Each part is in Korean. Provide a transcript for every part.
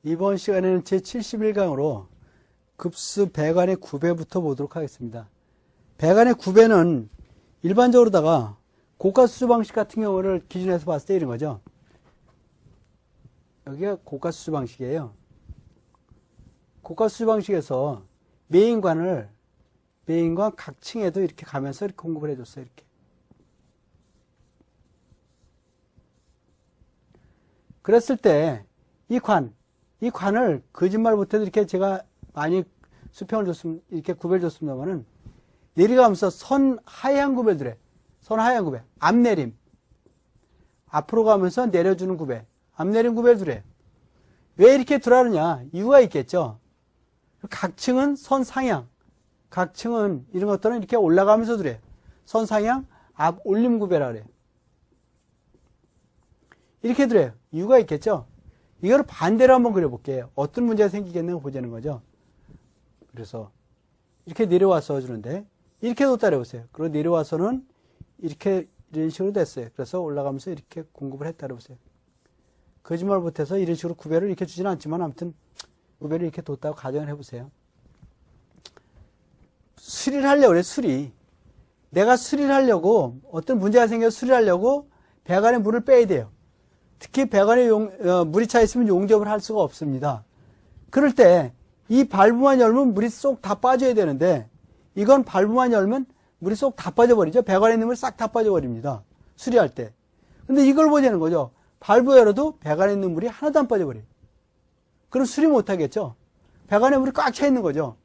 이번 시간에는 제71강으로 급수 배관의 구배부터 보도록 하겠습니다. 배관의 구배는 일반적으로다가 고가수조 방식 같은 경우를 기준에서 봤을 때 이런 거죠. 여기가 고가수조 방식이에요. 고가수조 방식에서 메인관 각 층에도 이렇게 가면서 이렇게 공급을 해줬어요. 이렇게. 그랬을 때 이 관을 거짓말 못해도 이렇게 제가 많이 수평을 줬으면, 이렇게 구배를 줬습니다만은 내려가면서 선 하향 구배들에, 선 하향 구배, 앞내림. 앞으로 가면서 내려주는 구배, 앞내림 구배들에. 왜 이렇게 들어가느냐? 이유가 있겠죠. 각 층은 선 상향, 각 층은 이런 것들은 이렇게 올라가면서 들어요. 선 상향, 앞 올림 구배라 그래요. 이렇게 들어요. 이유가 있겠죠. 이거를 반대로 한번 그려볼게요. 어떤 문제가 생기겠는가 보자는 거죠. 그래서 이렇게 내려와서 주는데 이렇게도 따라해보세요. 그리고 내려와서는 이렇게 이런 식으로 됐어요. 그래서 올라가면서 이렇게 공급을 했다 해보세요. 거짓말 못해서 이런 식으로 구배를 이렇게 주지는 않지만 아무튼 구배를 이렇게 뒀다고 가정을 해보세요. 수리를 하려고 그래. 수리. 내가 수리를 하려고 어떤 문제가 생겨서 수리를 하려고 배관에 물을 빼야 돼요. 특히 배관에 물이 차 있으면 용접을 할 수가 없습니다. 그럴 때 이 발브만 열면 물이 쏙 다 빠져야 되는데 이건 발브만 열면 물이 쏙 다 빠져버리죠. 배관에 있는 물 싹 다 빠져버립니다. 수리할 때. 근데 이걸 보자는 거죠. 발브 열어도 배관에 있는 물이 하나도 안 빠져버려요. 그럼 수리 못하겠죠. 배관에 물이 꽉 차 있는 거죠.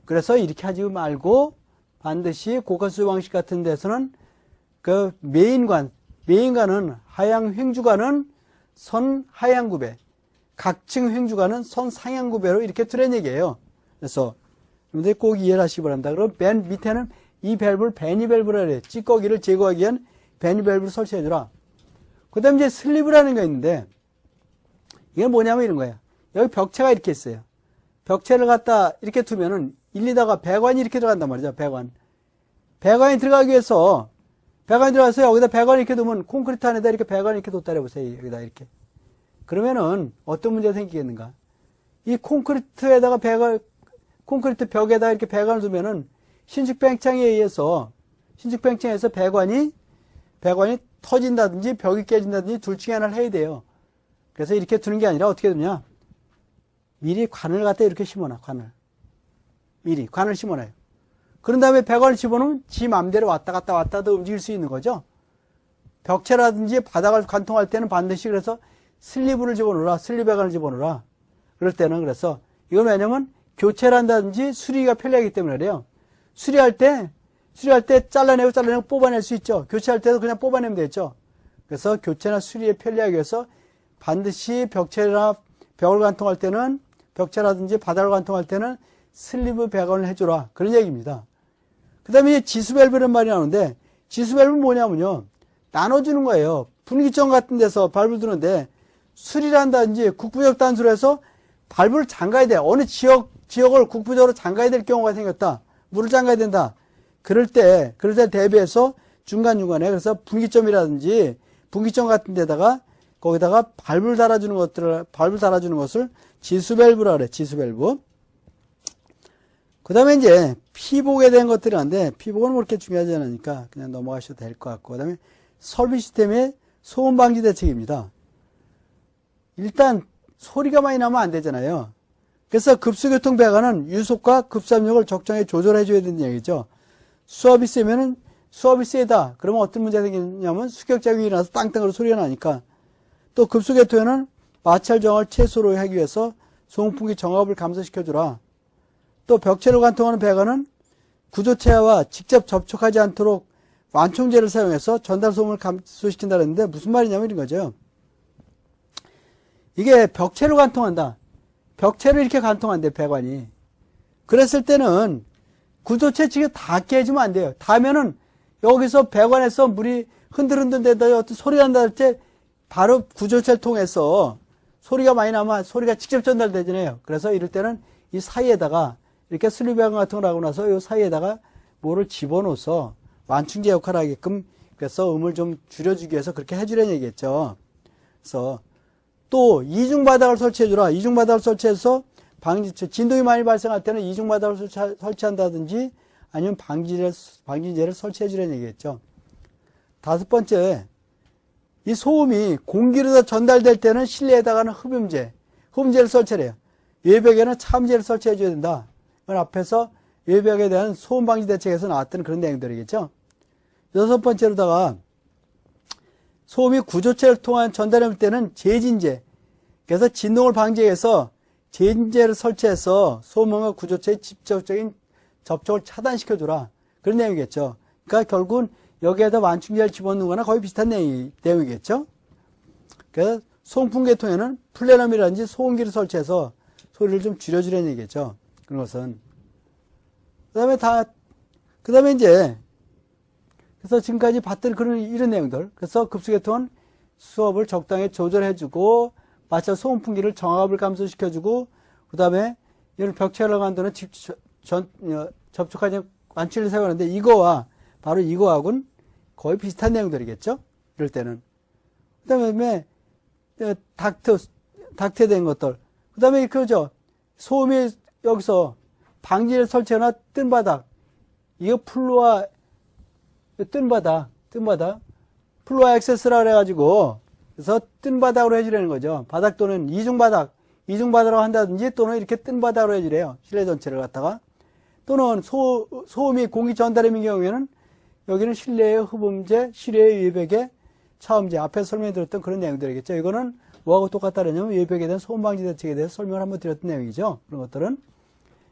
그래서 이렇게 하지 말고 반드시 고가수조 방식 같은 데서는 그 메인관은 하향 횡주관은 선 하향 구배, 각층 횡주관은 선 상향 구배로 이렇게 두란 얘기예요. 그래서 여러분들이 꼭 이해를 하시기 바랍니다. 그럼 맨 밑에는 이 밸브를 베니 밸브라 그래요. 찌꺼기를 제거하기 위한 베니 밸브를 설치해주라. 그 다음에 이제 슬리브라는 게 있는데 이건 뭐냐면 이런 거예요. 여기 벽체가 이렇게 있어요. 벽체를 갖다 이렇게 두면은 일리다가 배관이 이렇게 들어간단 말이죠. 배관이 들어가기 위해서 배관이 들어가서 여기다 배관을 이렇게 두면 콘크리트 안에다 이렇게 배관을 이렇게 뒀다 해보세요. 여기다 이렇게. 그러면은 어떤 문제가 생기겠는가? 이 콘크리트에다가 콘크리트 벽에다가 이렇게 배관을 두면은 신축팽창에 의해서 배관이 터진다든지 벽이 깨진다든지 둘 중에 하나를 해야 돼요. 그래서 이렇게 두는 게 아니라 어떻게 두냐? 미리 관을 갖다 이렇게 심어놔, 미리 관을 심어놔요. 그런 다음에 배관을 집어넣으면 지 맘대로 왔다 갔다 움직일 수 있는 거죠. 벽체라든지 바닥을 관통할 때는 반드시 그래서 슬리브를 집어넣으라, 슬립 배관을 집어넣으라. 그럴 때는 그래서 이건 왜냐면 교체를 한다든지 수리가 편리하기 때문에 그래요. 수리할 때 잘라내고 뽑아낼 수 있죠. 교체할 때도 그냥 뽑아내면 되죠. 그래서 교체나 수리에 편리하기 위해서 반드시 벽체나 벽을 관통할 때는 벽체라든지 바닥을 관통할 때는 슬리브 배관을 해줘라. 그런 얘기입니다. 그 다음에 이제 지수밸브라는 말이 나오는데 지수밸브는 뭐냐면요. 나눠주는 거예요. 분기점 같은 데서 밸브를 두는데 수리를 한다든지 국부적 단수로 해서 밸브를 잠가야 돼. 어느 지역을 국부적으로 잠가야 될 경우가 생겼다. 물을 잠가야 된다. 그럴 때 대비해서 중간중간에 그래서 분기점이라든지 분기점 같은 데다가 거기다가 밸브를 달아주는 것을 지수밸브라 그래. 지수밸브. 그 다음에 이제 피복에 대한 것들이 있는데 피복은 그렇게 중요하지 않으니까 그냥 넘어가셔도 될 것 같고 그 다음에 설비 시스템의 소음 방지 대책입니다. 일단 소리가 많이 나면 안 되잖아요. 그래서 급수교통 배관은 유속과 급수압력을 적정히 조절해 줘야 된다는 얘기죠. 수압이 세다. 그러면 어떤 문제가 생기냐면 수격작용이 일어나서 땅땅으로 소리가 나니까 또 급수교통에는 마찰 정화를 최소로 하기 위해서 소음풍기 정압을 감소시켜주라. 또 벽체를 관통하는 배관은 구조체와 직접 접촉하지 않도록 완충제를 사용해서 전달 소음을 감소시킨다 그랬는데 무슨 말이냐면 이런 거죠. 이게 벽체를 관통한다. 벽체를 이렇게 관통한대 배관이. 그랬을 때는 구조체 측에 다 깨지면 안 돼요. 닿으면은 여기서 배관에서 물이 흔들흔들 된다 어떤 소리가 난다 할 때 바로 구조체를 통해서 소리가 많이 나면 소리가 직접 전달되잖아요. 그래서 이럴 때는 이 사이에다가 이렇게 슬립 배관 같은 걸 하고 나서 이 사이에다가 뭐를 집어넣어서 완충제 역할을 하게끔 그래서 음을 좀 줄여주기 위해서 그렇게 해주려는 얘기겠죠. 그래서 또 이중바닥을 설치해주라. 이중바닥을 설치해서 진동이 많이 발생할 때는 이중바닥을 설치한다든지 아니면 방진제를 설치해주라는 얘기겠죠. 다섯 번째, 이 소음이 공기로 전달될 때는 실내에다가는 흡음제를 설치해요. 외벽에는 차음제를 설치해줘야 된다. 이건 앞에서 외벽에 대한 소음 방지 대책에서 나왔던 그런 내용들이겠죠. 여섯 번째로다가 소음이 구조체를 통한 전달할 때는 제진제, 그래서 진동을 방지해서 제진제를 설치해서 소음과 구조체의 직접적인 접촉을 차단시켜주라. 그런 내용이겠죠. 그러니까 결국은 여기에다 완충제를 집어넣는 거나 거의 비슷한 내용이겠죠. 그래서 소음풍계통에는 플래넘이라든지 소음기를 설치해서 소리를 좀 줄여주려는 얘기겠죠. 그런 것은. 그 다음에 이제, 그래서 지금까지 봤던 이런 내용들. 그래서 급수계통은 수업을 적당히 조절해주고, 마찬가지로 소음풍기를 정압을 감소시켜주고, 그 다음에 이런 벽체를 한도는 접촉하지 완충을 사용하는데, 바로 이거하고는 거의 비슷한 내용들이겠죠? 이럴 때는. 그 다음에, 닥트에 된 것들. 그 다음에 그죠? 소음이 여기서 방지를 설치하거나 뜬 바닥. 이거 플루아, 뜬 바닥. 플루아 액세스라 그래가지고, 그래서 뜬 바닥으로 해주라는 거죠. 바닥 또는 이중바닥으로 한다든지 또는 이렇게 뜬 바닥으로 해주래요. 실내 전체를 갖다가. 또는 소음이 공기 전달임인 경우에는 여기는 실내의 흡음제, 실내의 외벽의 차음제. 앞에서 설명드렸던 그런 내용들이겠죠. 이거는 뭐하고 똑같다냐면 외벽에 대한 소음 방지 대책에 대해서 설명을 한번 드렸던 내용이죠. 그런 것들은.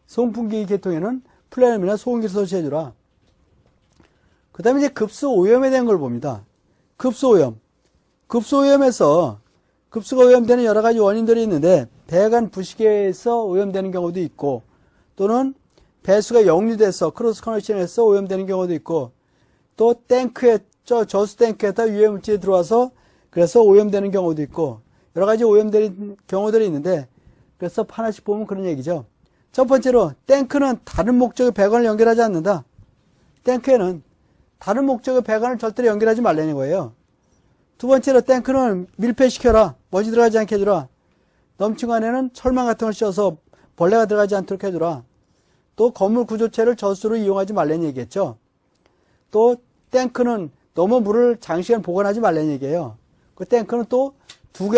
소음풍기 계통에는 플래넘이나 소음기를 설치해주라. 그 다음에 이제 급수오염에 대한 걸 봅니다. 급수오염에서 급수가 오염되는 여러 가지 원인들이 있는데 배관 부식에서 오염되는 경우도 있고 또는 배수가 역류돼서 크로스 커넥션에서 오염되는 경우도 있고 또 저수 탱크에다 유해물질이 들어와서 그래서 오염되는 경우도 있고 여러 가지 오염되는 경우들이 있는데 그래서 하나씩 보면 그런 얘기죠. 첫 번째로 탱크는 다른 목적의 배관을 연결하지 않는다. 탱크에는 다른 목적의 배관을 절대로 연결하지 말라는 거예요. 두 번째로 탱크는 밀폐시켜라. 먼지 들어가지 않게 해주라. 넘치고 안에는 철망 같은 걸 씌워서 벌레가 들어가지 않도록 해주라. 또 건물 구조체를 저수로 이용하지 말라는 얘기겠죠. 또 탱크는 너무 물을 장시간 보관하지 말라는 얘기예요. 그 탱크는 또 두 개